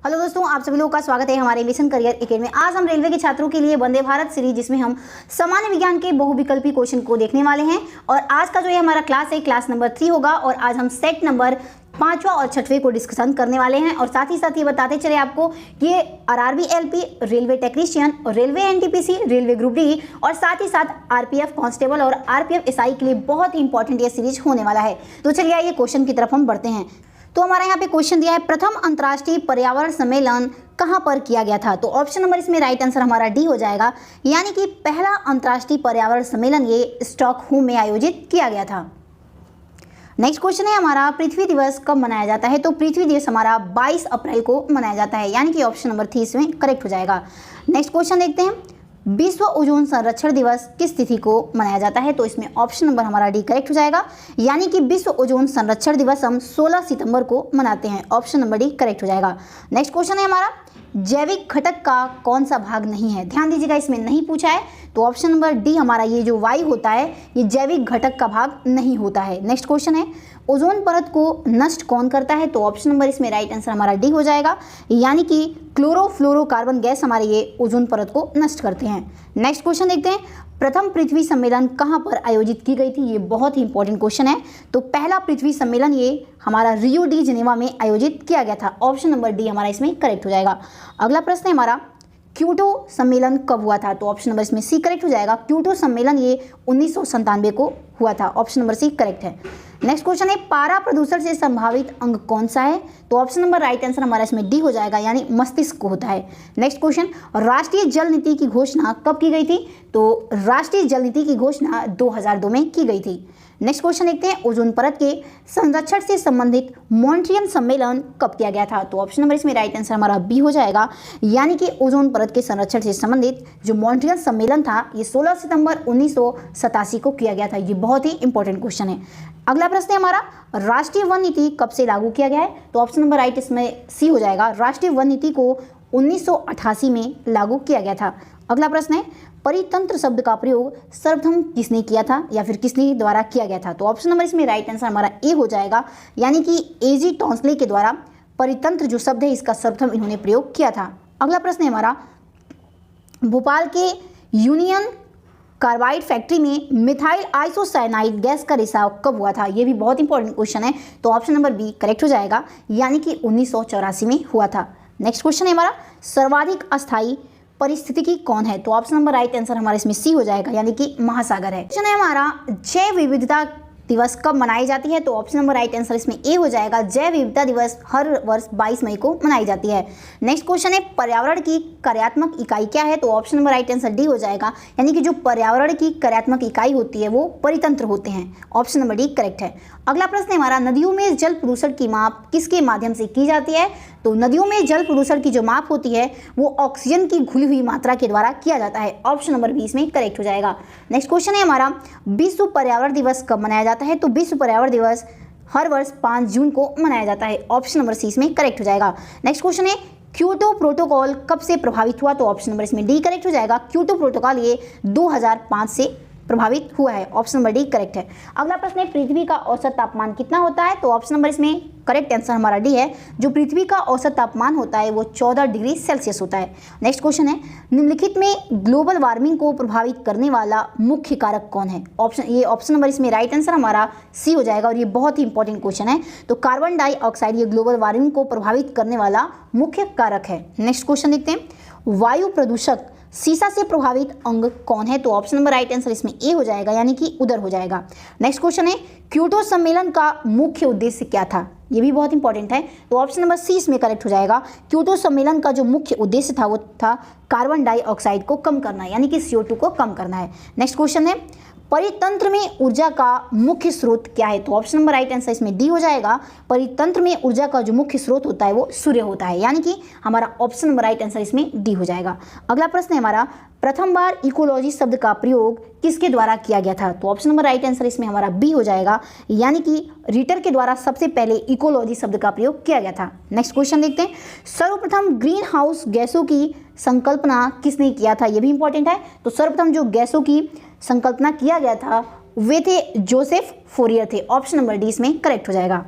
Hello दोस्तों, आप सभी लोगों का स्वागत है हमारे लिसन करियर एकेडमी में। आज हम रेलवे के छात्रों के लिए वंदे भारत सीरीज, जिसमें हम सामान्य विज्ञान के बहुविकल्पी क्वेश्चन को देखने वाले हैं। और आज का जो ये हमारा क्लास है, क्लास नंबर 3 होगा। और आज हम सेट नंबर 5वां और 6वें को डिस्कशन करने वाले हैं। और साथ ही साथ ये बताते चले आपको कि RRB LP, railway technician, railway NTPC, railway group D और साथ ही साथ आरपीएफ कांस्टेबल और आरपीएफ एसआई के लिए बहुत ही इंपॉर्टेंट ये सीरीज होने वाला है। तो चलिए आइए क्वेश्चन की तरफ हम बढ़ते हैं। तो हमारा यहाँ पे क्वेश्चन दिया है, प्रथम अंतर्राष्ट्रीय पर्यावरण सम्मेलन कहाँ पर किया गया था। तो ऑप्शन नंबर इसमें राइट आंसर हमारा डी हो जाएगा, यानी कि पहला अंतर्राष्ट्रीय पर्यावरण सम्मेलन ये स्टॉकहोम में आयोजित किया गया था। नेक्स्ट क्वेश्चन है हमारा, पृथ्वी दिवस कब मनाया जाता है। तो पृथ्वी दिवस हमारा 22 अप्रैल को मनाया जाता है, यानी कि ऑप्शन नंबर 3 इसमें करेक्ट हो जाएगा। नेक्स्ट क्वेश्चन देखते हैं, विश्व ओजोन संरक्षण दिवस किस तिथि को मनाया जाता है। तो इसमें ऑप्शन नंबर हमारा डी करेक्ट हो जाएगा, यानी कि विश्व ओजोन संरक्षण दिवस हम 16 सितंबर को मनाते हैं। ऑप्शन नंबर डी करेक्ट हो जाएगा। नेक्स्ट क्वेश्चन है हमारा, जैविक घटक का कौन सा भाग नहीं है। ध्यान दीजिएगा, इसमें नहीं पूछा है। तो ऑप्शन नंबर डी हमारा ये जो वायु होता है, ये जैविक घटक का भाग नहीं होता है। नेक्स्ट क्वेश्चन है, ओजोन परत को नष्ट कौन करता है। तो ऑप्शन नंबर इसमें राइट आंसर हमारा डी हो जाएगा, यानी कि क्लोरोफ्लोरोकार्बन गैस हमारे ये ओजोन परत को नष्ट करते हैं। नेक्स्ट क्वेश्चन देखते हैं, प्रथम पृथ्वी सम्मेलन कहाँ पर आयोजित की गई थी। ये बहुत ही इंपॉर्टेंट क्वेश्चन है। तो पहला पृथ्वी सम्मेलन ये हमारा रियो डी जेनेवा में आयोजित किया गया था। ऑप्शन नंबर डी हमारा इसमें करेक्ट हो जाएगा। अगला प्रश्न है हमारा, क्योटो सम्मेलन कब हुआ था। तो ऑप्शन नंबर इसमें सी करेक्ट हो जाएगा। क्योटो सम्मेलन ये 1997 को हुआ था। ऑप्शन नंबर सी करेक्ट है। नेक्स्ट क्वेश्चन है, पारा प्रदूषण से संभावित अंग कौन सा है। तो ऑप्शन नंबर राइट आंसर हमारा इसमें डी हो जाएगा, यानी मस्तिष्क को होता है। नेक्स्ट क्वेश्चन, राष्ट्रीय जल नीति की घोषणा कब की गई थी। तो राष्ट्रीय जल नीति की घोषणा 2002 में की गई थी। नेक्स्ट क्वेश्चन देखते हैं, ओजोन परत के संरक्षण से संबंधित मॉन्ट्रियल सम्मेलन कब किया गया था। तो ऑप्शन नंबर इसमें राइट आंसर हमारा बी हो जाएगा, यानी कि ओजोन परत के संरक्षण से संबंधित जो मॉन्ट्रियल सम्मेलन था ये 16 सितंबर 1987 को किया गया था। ये बहुत ही इंपॉर्टेंट क्वेश्चन है। अगला प्रश्न है हमारा, राष्ट्रीय वन नीति कब से लागू किया गया है। तो ऑप्शन नंबर राइट इसमें सी हो जाएगा। राष्ट्रीय वन नीति को 1988 में लागू किया गया था। अगला प्रश्न है, परितंत्र शब्द का प्रयोग सर्वप्रथम किसने किया था या फिर किसने द्वारा किया गया था। तो ऑप्शन नंबर इसमें राइट आंसर हमारा ए हो जाएगा, यानी कि एजी टॉन्सले के द्वारा परितंत्र जो शब्द है इसका सर्वप्रथम इन्होंने प्रयोग किया था। अगला प्रश्न है हमारा, भोपाल के यूनियन कार्बाइड फैक्ट्री में मिथाइल आइसोसाइनाइड गैस का रिसाव कब हुआ था। ये भी बहुत इंपॉर्टेंट क्वेश्चन है। तो ऑप्शन नंबर बी करेक्ट हो जाएगा, यानी कि 1984 में हुआ था। नेक्स्ट क्वेश्चन है हमारा, सर्वाधिक अस्थायी परिस्थितिकी कौन है। तो ऑप्शन नंबर राइट आंसर हमारा इसमें सी हो जाएगा, यानी कि महासागर है। क्वेश्चन है हमारा, जैव विविधता दिवस कब मनाई जाती है। तो ऑप्शन नंबर राइट आंसर इसमें ए हो जाएगा। जैव विविधता दिवस हर वर्ष 22 मई को मनाई जाती है। नेक्स्ट क्वेश्चन है, पर्यावरण की कार्यात्मक इकाई क्या है। तो option number right answer D हो जाएगा, यानी कि जो पर्यावरण की कार्यात्मक इकाई होती है वो परितंत्र होते हैं। ऑप्शन नंबर डी करेक्ट है। अगला प्रश्न है हमारा, नदियों में जल प्रदूषण की माप किसके माध्यम से की जाती है। तो नदियों में जल प्रदूषण की जो माप होती है वो ऑक्सीजन की घुली हुई मात्रा के द्वारा किया जाता है। ऑप्शन नंबर बी इसमें करेक्ट हो जाएगा। नेक्स्ट क्वेश्चन है हमारा, विश्व पर्यावरण दिवस कब मनाया जाता है। तो विश्व पर्यावरण दिवस हर वर्ष 5 जून को मनाया जाता है। ऑप्शन नंबर सी इसमें करेक्ट हो जाएगा। नेक्स्ट क्वेश्चन है, क्योटो प्रोटोकॉल कब से प्रभावित हुआ। तो ऑप्शन नंबर इसमें डी करेक्ट हो जाएगा। क्योटो प्रोटोकॉल ये 2005 से प्रभावित हुआ है। ऑप्शन नंबर डी करेक्ट है। अगला प्रश्न है, पृथ्वी का औसत तापमान कितना होता है। तो ऑप्शन नंबर इसमें करेक्ट आंसर हमारा डी है। जो पृथ्वी का औसत तापमान होता है वो 14 डिग्री सेल्सियस होता है। नेक्स्ट क्वेश्चन है, निम्नलिखित में ग्लोबल वार्मिंग को प्रभावित करने वाला मुख्य कारक कौन है। ऑप्शन नंबर इसमें राइट आंसर हमारा सी हो जाएगा, और ये बहुत ही इंपॉर्टेंट क्वेश्चन है। तो कार्बन डाइऑक्साइड ये ग्लोबल वार्मिंग को प्रभावित करने वाला मुख्य कारक है। नेक्स्ट क्वेश्चन देखते हैं, वायु प्रदूषक सीसा से प्रभावित अंग कौन है। तो ऑप्शन नंबर राइट आंसर इसमें ए हो जाएगा, यानी कि उदर हो जाएगा। नेक्स्ट क्वेश्चन है, क्योटो सम्मेलन का मुख्य उद्देश्य क्या था। ये भी बहुत इंपॉर्टेंट है। तो ऑप्शन नंबर सी इसमें करेक्ट हो जाएगा। क्योटो सम्मेलन का जो मुख्य उद्देश्य था वो था कार्बन डाइऑक्साइड को कम करना, यानी कि CO2 को कम करना है। नेक्स्ट क्वेश्चन है, परितंत्र में ऊर्जा का मुख्य स्रोत क्या है। तो ऑप्शन नंबर राइट आंसर इसमें डी हो जाएगा। परितंत्र में ऊर्जा का जो मुख्य स्रोत होता है वो सूर्य होता है, यानी कि हमारा ऑप्शन नंबर राइट आंसर इसमें डी हो जाएगा। अगला प्रश्न है हमारा, प्रथम बार इकोलॉजी शब्द का प्रयोग किसके द्वारा किया गया था। तो ऑप्शन नंबर राइट आंसर इसमें हमारा बी हो जाएगा, यानी कि रिटर के द्वारा सबसे पहले इकोलॉजी शब्द का प्रयोग किया गया था। नेक्स्ट क्वेश्चन देखते हैं, सर्वप्रथम ग्रीन हाउस गैसों की संकल्पना किसने किया था। यह भी इंपॉर्टेंट है। तो सर्वप्रथम जो गैसों की संकल्पना किया गया था वे थे जोसेफ फोरियर थे। ऑप्शन नंबर डी इसमें करेक्ट हो जाएगा।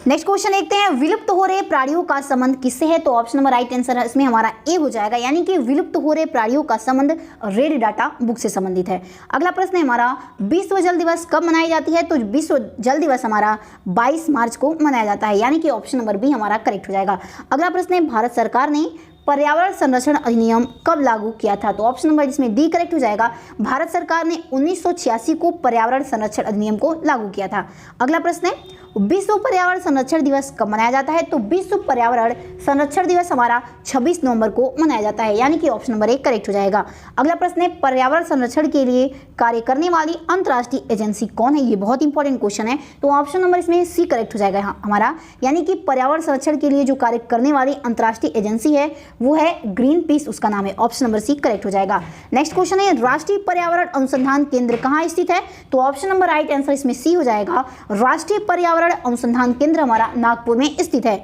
नेक्स्ट क्वेश्चन देखते हैं, विलुप्त हो रहे प्राणियों का संबंध किससे है? तो ऑप्शन नंबर राइट आंसर इसमें हमारा ए हो जाएगा, यानी कि विलुप्त हो रहे प्राणियों का संबंध रेड डाटा बुक से संबंधित है। अगला प्रश्न है हमारा, विश्व जल दिवस कब मनाई जाती है? तो विश्व जल दिवस हमारा 22 मार्च को मनाया जाता है, यानी कि ऑप्शन नंबर बी हमारा करेक्ट हो जाएगा। अगला प्रश्न है, भारत सरकार ने पर्यावरण संरक्षण अधिनियम कब लागू किया था? तो ऑप्शन नंबर इसमें डी करेक्ट हो जाएगा। भारत सरकार ने 1986 को पर्यावरण संरक्षण अधिनियम को लागू किया था। अगला प्रश्न है, विश्व पर्यावरण संरक्षण दिवस कब मनाया जाता है? तो विश्व पर्यावरण संरक्षण दिवस हमारा 26 नवंबर को मनाया जाता है, यानी कि ऑप्शन नंबर ए करेक्ट हो जाएगा। अगला प्रश्न है, पर्यावरण संरक्षण के लिए कार्य करने वाली अंतर्राष्ट्रीय एजेंसी कौन है? ये बहुत इंपॉर्टेंट क्वेश्चन है, तो ऑप्शन नंबर इसमें सी करेक्ट हो जाएगा हमारा, यानी कि पर्यावरण संरक्षण के लिए जो कार्य करने वाली अंतर्राष्ट्रीय एजेंसी है वो है ग्रीन पीस, उसका नाम है। ऑप्शन नंबर सी करेक्ट हो जाएगा। नेक्स्ट क्वेश्चन है, राष्ट्रीय पर्यावरण अनुसंधान केंद्र कहाँ स्थित है? तो ऑप्शन नंबर राइट आंसर इसमें सी हो जाएगा। राष्ट्रीय पर्यावरण अनुसंधान केंद्र हमारा नागपुर में स्थित है।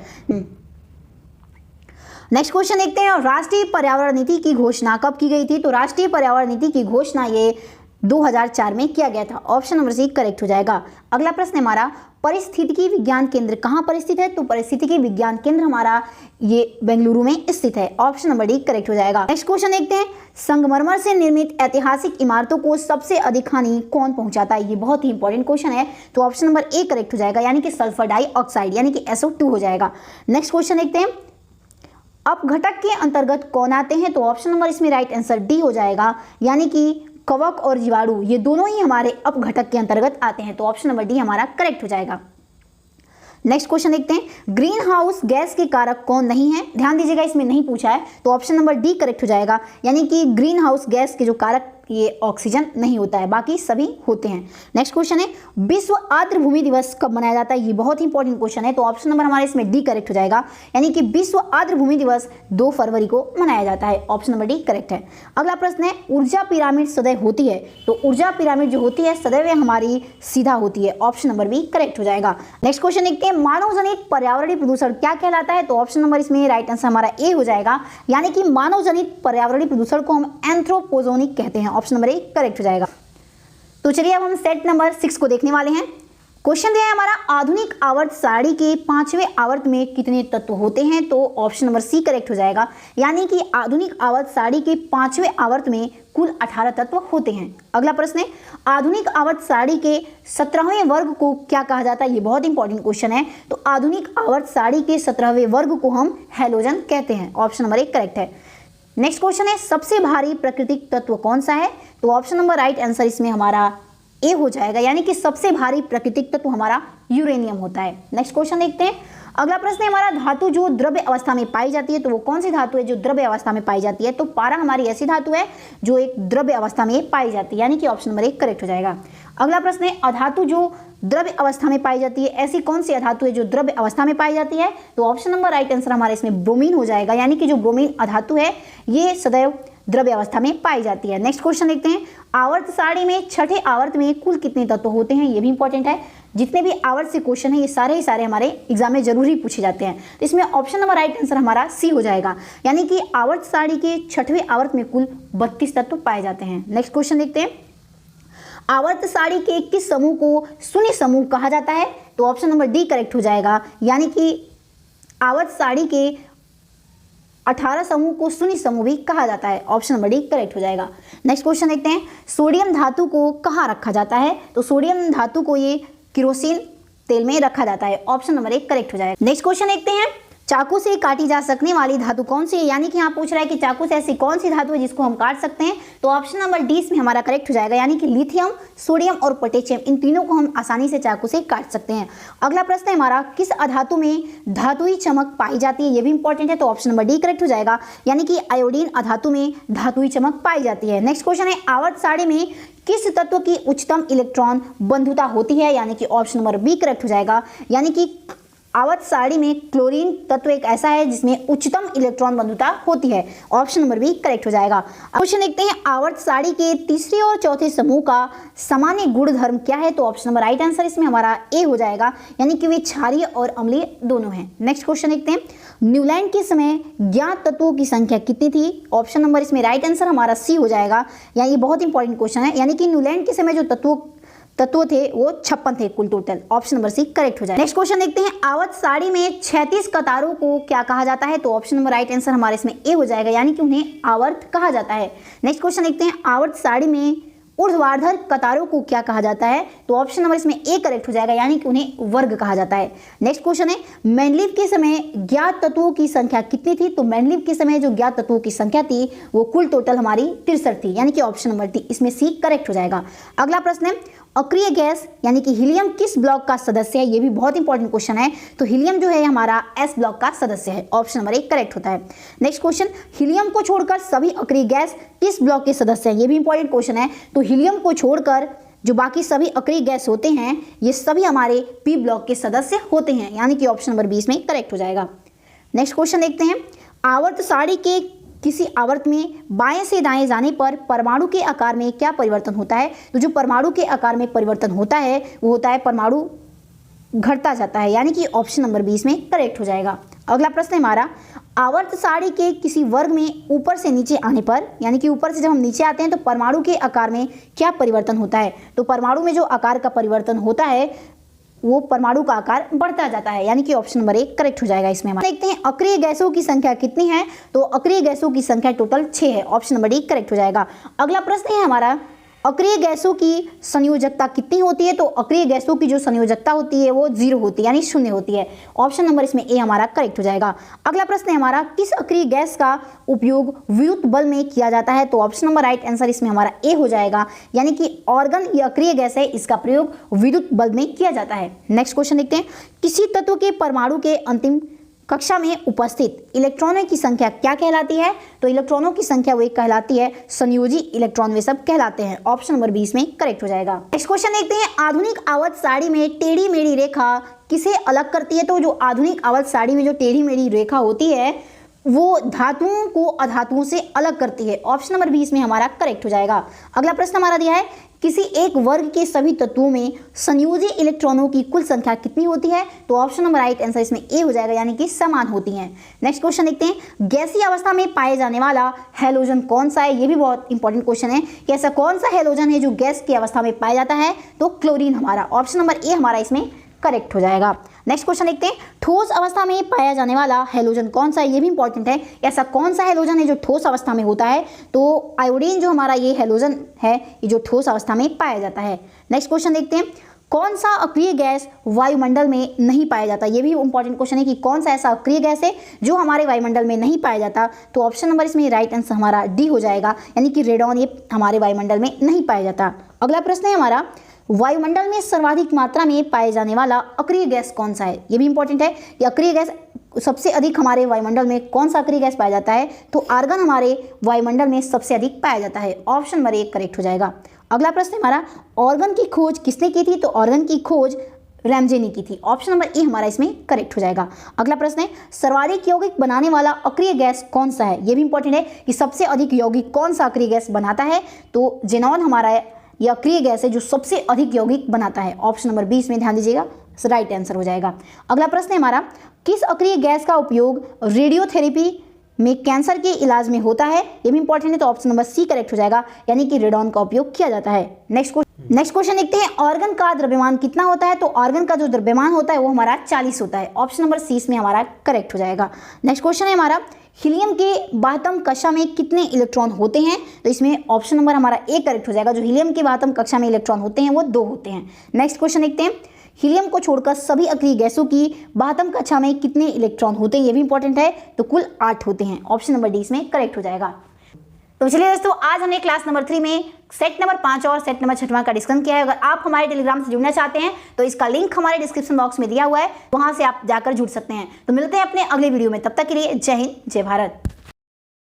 नेक्स्ट क्वेश्चन देखते हैं, राष्ट्रीय पर्यावरण नीति की घोषणा कब की गई थी? तो राष्ट्रीय पर्यावरण नीति की घोषणा ये 2004 में किया गया था। ऑप्शन नंबर सी करेक्ट हो जाएगा। अगला प्रश्न हमारा, परिस्थितिकी विज्ञान केंद्र कहाँ पर स्थित है? तो परिस्थितिकी विज्ञान केंद्र हमारा ये बेंगलुरु में स्थित है। ऑप्शन नंबर डी करेक्ट हो जाएगा। नेक्स्ट क्वेश्चन देखते हैं, संगमरमर से निर्मित ऐतिहासिक इमारतों को सबसे अधिक हानि कौन पहुंचाता है? ये बहुत ही इंपॉर्टेंट क्वेश्चन है, तो ऑप्शन नंबर ए करेक्ट हो जाएगा, यानी कि सल्फर डाइऑक्साइड, यानी कि SO2 हो जाएगा। नेक्स्ट क्वेश्चन देखते हैं, अपघटक के अंतर्गत कौन आते हैं? तो ऑप्शन नंबर इसमें राइट आंसर डी हो जाएगा, यानी कि कवक और जीवाणु ये दोनों ही हमारे अपघटक के अंतर्गत आते हैं, तो ऑप्शन नंबर डी हमारा करेक्ट हो जाएगा। नेक्स्ट क्वेश्चन देखते हैं, ग्रीन हाउस गैस के कारक कौन नहीं है? ध्यान दीजिएगा, इसमें नहीं पूछा है, तो ऑप्शन नंबर डी करेक्ट हो जाएगा, यानी कि ग्रीन हाउस गैस के जो कारक ये ऑक्सीजन नहीं होता है, बाकी सभी होते हैं। नेक्स्ट क्वेश्चन है, विश्व आर्द्र भूमि दिवस कब मनाया जाता है? ये बहुत इंपॉर्टेंट क्वेश्चन है, तो ऑप्शन नंबर हमारे इसमें डी करेक्ट हो जाएगा, यानी कि विश्व आर्द्र भूमि दिवस 2 फरवरी को मनाया जाता है। ऑप्शन नंबर डी करेक्ट है। अगला प्रश्न है, ऊर्जा पिरामिड सदैव होती है? तो ऊर्जा पिरामिड जो होती है सदैव हमारी सीधा होती है। ऑप्शन नंबर बी करेक्ट हो जाएगा। नेक्स्ट क्वेश्चन देखते हैं, मानव जनित पर्यावरणीय प्रदूषण क्या कहलाता है? तो ऑप्शन नंबर इसमें राइट आंसर हमारा ए हो जाएगा, यानी कि मानव जनित पर्यावरणीय प्रदूषण को हम एंथ्रोपोजेनिक कहते हैं। ऑप्शन नंबर ए करेक्ट हो जाएगा। तो चलिए अब हम सेट नंबर 6 को देखने वाले हैं। क्वेश्चन दिया है हमारा, आधुनिक आवर्त सारणी के 5वें आवर्त में कितने तत्व होते हैं? तो ऑप्शन नंबर सी करेक्ट हो जाएगा, यानी कि आधुनिक आवर्त सारणी के 5वें आवर्त में कुल 18 तत्व होते हैं। अगला प्रश्न है, आधुनिक आवर्त सारणी के 17वें वर्ग को क्या कहा जाता है? ये बहुत इंपॉर्टेंट क्वेश्चन है, तो आधुनिक आवर्त सारणी के 17वें वर्ग को हम हैलोजन कहते हैं। ऑप्शन नंबर 1 करेक्ट है। नेक्स्ट क्वेश्चन है, सबसे भारी प्राकृतिक तत्व कौन सा है? तो ऑप्शन नंबर राइट आंसर इसमें हमारा ए हो जाएगा, यानी कि सबसे भारी प्राकृतिक तत्व हमारा यूरेनियम होता है। नेक्स्ट क्वेश्चन देखते हैं। अगला प्रश्न है हमारा, धातु जो द्रव्य अवस्था में पाई जाती है, तो वो कौन सी धातु है जो द्रव्य अवस्था में पाई जाती है? तो पारा हमारी ऐसी धातु है जो एक द्रव्य अवस्था में पाई जाती है, यानी कि ऑप्शन नंबर 1 करेक्ट हो जाएगा। अगला प्रश्न है, अधातु जो द्रव्य अवस्था में पाई जाती है, ऐसी कौन सी अधातु है जो द्रव्य अवस्था में पाई जाती है? तो ऑप्शन नंबर राइट आंसर हमारा इसमें ब्रोमीन हो जाएगा, यानी कि जो ब्रोमीन अधातु है ये सदैव द्रव्य अवस्था में पाई जाती है। नेक्स्ट क्वेश्चन देखते हैं, आवर्त सारणी में 6ठे आवर्त में कुल कितने तत्व होते हैं? ये भी इंपॉर्टेंट है, जितने भी आवर्त से क्वेश्चन है ये सारे ही सारे हमारे एग्जाम में जरूर ही पूछे जाते हैं, तो इसमें ऑप्शन नंबर राइट आंसर हमारा सी हो जाएगा, यानी कि आवर्त सारणी के 6वें आवर्त में कुल 32 तत्व पाए जाते हैं। नेक्स्ट क्वेश्चन देखते हैं, आवर्त सारणी के किस समूह को शून्य समूह कहा जाता है? तो ऑप्शन नंबर डी करेक्ट हो जाएगा, यानी कि आवर्त सारणी के 18 समूह को शून्य समूह भी कहा जाता है। ऑप्शन नंबर डी करेक्ट हो जाएगा। नेक्स्ट क्वेश्चन देखते हैं, सोडियम धातु को कहाँ रखा जाता है? तो सोडियम धातु को ये केरोसिन तेल में रखा जाता है। ऑप्शन नंबर 1 करेक्ट हो जाएगा। नेक्स्ट क्वेश्चन देखते हैं, चाकू से काटी जा सकने वाली धातु कौन सी है? यानी कि यहाँ पूछ रहा है कि चाकू से ऐसी कौन सी धातु है जिसको हम काट सकते हैं? तो ऑप्शन नंबर डी इसमें हमारा करेक्ट हो जाएगा, यानी कि लिथियम, सोडियम और पोटेशियम, इन तीनों को हम आसानी से चाकू से काट सकते हैं। अगला प्रश्न है हमारा, किस अधातु में धातुई चमक पाई जाती है? ये भी इंपॉर्टेंट है, तो ऑप्शन नंबर डी करेक्ट हो जाएगा, यानी कि आयोडीन अधातु में धातुई चमक पाई जाती है। नेक्स्ट क्वेश्चन है, आवर्त सारणी में किस तत्व की उच्चतम इलेक्ट्रॉन बंधुता होती है? यानी कि ऑप्शन नंबर बी करेक्ट हो जाएगा, यानी कि आवर्त सारणी में क्लोरीन तत्व एक ऐसा है जिसमें उच्चतम इलेक्ट्रॉन बंधुता होती है। ऑप्शन नंबर बी करेक्ट हो जाएगा। क्वेश्चन देखते हैं, आवर्त सारणी के तीसरे और चौथे समूह का सामान्य गुणधर्म क्या है? तो ऑप्शन नंबर राइट आंसर इसमें हमारा ए हो जाएगा, यानी कि वे क्षारीय और अम्लीय दोनों हैं। नेक्स्ट क्वेश्चन देखते हैं, न्यूलैंड के समय ज्ञात तत्वों की संख्या कितनी थी? ऑप्शन नंबर इसमें राइट आंसर हमारा सी हो जाएगा, यानी ये बहुत इंपॉर्टेंट क्वेश्चन है, यानी कि न्यूलैंड के समय जो तत्वों तत्व थे वो 56 थे कुल total. Option number C correct हो जाए। नेक्स्ट क्वेश्चन देखते हैं, आवत साड़ी में 36 कतारों को क्या कहा जाता है? तो ऑप्शन नंबर राइट आंसर हमारे इसमें ए हो जाएगा, यानी कि उन्हें आवर्त कहा जाता है। नेक्स्ट क्वेश्चन देखते हैं, आवत साड़ी में ऊर्ध्वाधर कतारों को क्या कहा जाता है? तो ऑप्शन नंबर इसमें ए करेक्ट हो जाएगा, यानी कि उन्हें वर्ग कहा जाता है। नेक्स्ट क्वेश्चन है, मैंडलीव के समय ज्ञात तत्वों की संख्या कितनी थी? तो मैंडलीव के समय जो ज्ञात तत्वों की संख्या थी वो कुल टोटल हमारी 63 थी, यानी कि ऑप्शन नंबर डी इसमें सी करेक्ट हो जाएगा। अगला प्रश्न है, अक्रिय गैस यानी कि हीलियम किस ब्लॉक का सदस्य है? ये भी बहुत इंपॉर्टेंट क्वेश्चन है। तो हीलियम जो है हमारा एस ब्लॉक का सदस्य है, ऑप्शन नंबर 1 करेक्ट होता है। नेक्स्ट क्वेश्चन, हीलियम को छोड़कर सभी अक्रिय गैस किस ब्लॉक के सदस्य हैं? ये भी इंपॉर्टेंट क्वेश्चन है। तो हीलियम को छोड़कर जो बाकी सभी अक्रिय गैस होते हैं ये सभी हमारे पी ब्लॉक के सदस्य होते हैं, यानी कि ऑप्शन नंबर 20 में करेक्ट हो जाएगा। नेक्स्ट क्वेश्चन देखते हैं, आवर्त सारणी के किसी आवर्त में बाएं से दाएं जाने पर परमाणु के आकार में क्या परिवर्तन होता है? तो जो परमाणु के आकार में परिवर्तन होता है वो होता है परमाणु घटता जाता है, यानी कि ऑप्शन नंबर 20 में करेक्ट हो जाएगा। अगला प्रश्न है हमारा, आवर्त सारणी के किसी वर्ग में ऊपर से नीचे आने पर, यानी कि ऊपर से जब हम नीचे आते हैं तो परमाणु के आकार में क्या परिवर्तन होता है? तो परमाणु में जो आकार का परिवर्तन होता है वो परमाणु का आकार बढ़ता जाता है, यानी कि ऑप्शन नंबर 1 करेक्ट हो जाएगा। इसमें हम देखते हैं अक्रिय गैसों की संख्या कितनी है? तो अक्रिय गैसों की संख्या टोटल 6 है, ऑप्शन नंबर डी करेक्ट हो जाएगा। अगला प्रश्न है हमारा, अक्रिय गैसों की संयोजकता कितनी होती है? तो अक्रिय गैसों की जो संयोजकता होती है वो 0 होती है, यानी 0 होती है। ऑप्शन नंबर इसमें ए हमारा करेक्ट हो जाएगा। अगला प्रश्न है हमारा, किस अक्रिय गैस का उपयोग विद्युत बल्ब में किया जाता है? तो ऑप्शन नंबर राइट आंसर इसमें हमारा ए हो जाएगा, यानी कि ऑर्गन ये अक्रिय गैस है, इसका प्रयोग विद्युत बल्ब में किया जाता है। नेक्स्ट क्वेश्चन देखते हैं, किसी तत्व के परमाणु के अंतिम कक्षा में उपस्थित इलेक्ट्रॉनों की संख्या क्या कहलाती है? तो इलेक्ट्रॉनों की संख्या वो कहलाती है संयोजी इलेक्ट्रॉन, वे सब कहलाते हैं। ऑप्शन नंबर 20 में करेक्ट हो जाएगा। नेक्स्ट क्वेश्चन देखते हैं, आधुनिक आवर्त सारणी में टेढ़ी मेढ़ी रेखा किसे अलग करती है? तो जो आधुनिक आवर्त सारणी में जो टेढ़ी मेढ़ी रेखा होती है वो धातुओं को अधातुओं से अलग करती है। ऑप्शन नंबर 20 में हमारा करेक्ट हो जाएगा। अगला प्रश्न हमारा दिया है, किसी एक वर्ग के सभी तत्वों में संयोजी इलेक्ट्रॉनों की कुल संख्या कितनी होती है? तो ऑप्शन नंबर राइट आंसर इसमें ए हो जाएगा, यानी कि समान होती हैं। नेक्स्ट क्वेश्चन देखते हैं, गैसीय अवस्था में पाए जाने वाला हैलोजन कौन सा है? ये भी बहुत इंपॉर्टेंट क्वेश्चन है कि ऐसा कौन सा हैलोजन है जो गैस की अवस्था में पाया जाता है? तो क्लोरीन हमारा, ऑप्शन नंबर ए हमारा इसमें करेक्ट हो जाएगा। नेक्स्ट क्वेश्चन देखते हैं, ठोस अवस्था में पाया जाने वाला हैलोजन कौन सा है? ये भी इंपॉर्टेंट है, ऐसा कौन सा हैलोजन है जो ठोस अवस्था में होता है? तो आयोडीन जो हमारा ये हैलोजन है ये जो ठोस अवस्था में पाया जाता है। नेक्स्ट क्वेश्चन देखते हैं, कौन सा अक्रिय गैस वायुमंडल में नहीं पाया जाता? ये भी इंपॉर्टेंट क्वेश्चन है कि कौन सा ऐसा अक्रिय गैस है जो हमारे वायुमंडल में नहीं पाया जाता? तो ऑप्शन नंबर इसमें राइट आंसर हमारा डी हो जाएगा, यानी कि रेडॉन ये हमारे वायुमंडल में नहीं पाया जाता। अगला प्रश्न है हमारा, वायुमंडल में सर्वाधिक मात्रा में पाए जाने वाला अक्रिय गैस कौन सा है? ये भी इंपॉर्टेंट है, ये अक्रिय गैस सबसे अधिक हमारे वायुमंडल में कौन सा अक्रिय गैस पाया जाता है? तो आर्गन हमारे वायुमंडल में सबसे अधिक पाया जाता है। ऑप्शन नंबर 1 करेक्ट हो जाएगा। अगला प्रश्न हमारा, ऑर्गन की खोज किसने की थी? तो ऑर्गन की खोज रैमजे ने की थी। ऑप्शन नंबर ए हमारा इसमें करेक्ट हो जाएगा। अगला प्रश्न है, सर्वाधिक यौगिक बनाने वाला अक्रिय गैस कौन सा है? ये भी इंपॉर्टेंट है कि सबसे अधिक यौगिक कौन सा अक्रिय गैस बनाता है? तो जेनॉन हमारा यह अक्रिय गैस है जो सबसे अधिक यौगिक बनाता है। ऑप्शन नंबर 20 में ध्यान दीजिएगा, राइट आंसर हो जाएगा। अगला प्रश्न है हमारा, किस अक्रिय गैस का उपयोग रेडियोथेरेपी में कैंसर के इलाज में होता है? ये भी इंपॉर्टेंट है, तो ऑप्शन नंबर सी करेक्ट हो जाएगा, यानी कि रेडॉन का उपयोग किया जाता है। नेक्स्ट क्वेश्चन देखते हैं, ऑर्गन का द्रव्यमान कितना होता है? तो ऑर्गन का जो द्रव्यमान होता है वो हमारा 40 होता है। ऑप्शन नंबर सी इसमें हमारा करेक्ट हो जाएगा। नेक्स्ट क्वेश्चन है हमारा, हीलियम के 72 कक्षा में कितने इलेक्ट्रॉन होते हैं? तो इसमें ऑप्शन नंबर हमारा ए करेक्ट हो जाएगा, जो हीलियम के 72 कक्षा में इलेक्ट्रॉन होते हैं वो 2 होते हैं। नेक्स्ट क्वेश्चन देखते हैं, हीलियम को छोड़कर सभी अक्रिय गैसों की 72 कक्षा में कितने इलेक्ट्रॉन होते हैं? ये भी इंपॉर्टेंट है, तो कुल 8 होते हैं। ऑप्शन नंबर डी इसमें करेक्ट हो जाएगा। तो चलिए दोस्तों, आज हमने क्लास नंबर 3 में सेट नंबर 5 और सेट नंबर 6 का डिस्कशन किया है। अगर आप हमारे टेलीग्राम से जुड़ना चाहते हैं तो इसका लिंक हमारे डिस्क्रिप्शन बॉक्स में दिया हुआ है, वहां से आप जाकर जुड़ सकते हैं। तो मिलते हैं अपने अगले वीडियो में, तब तक के लिए जय हिंद, जय भारत।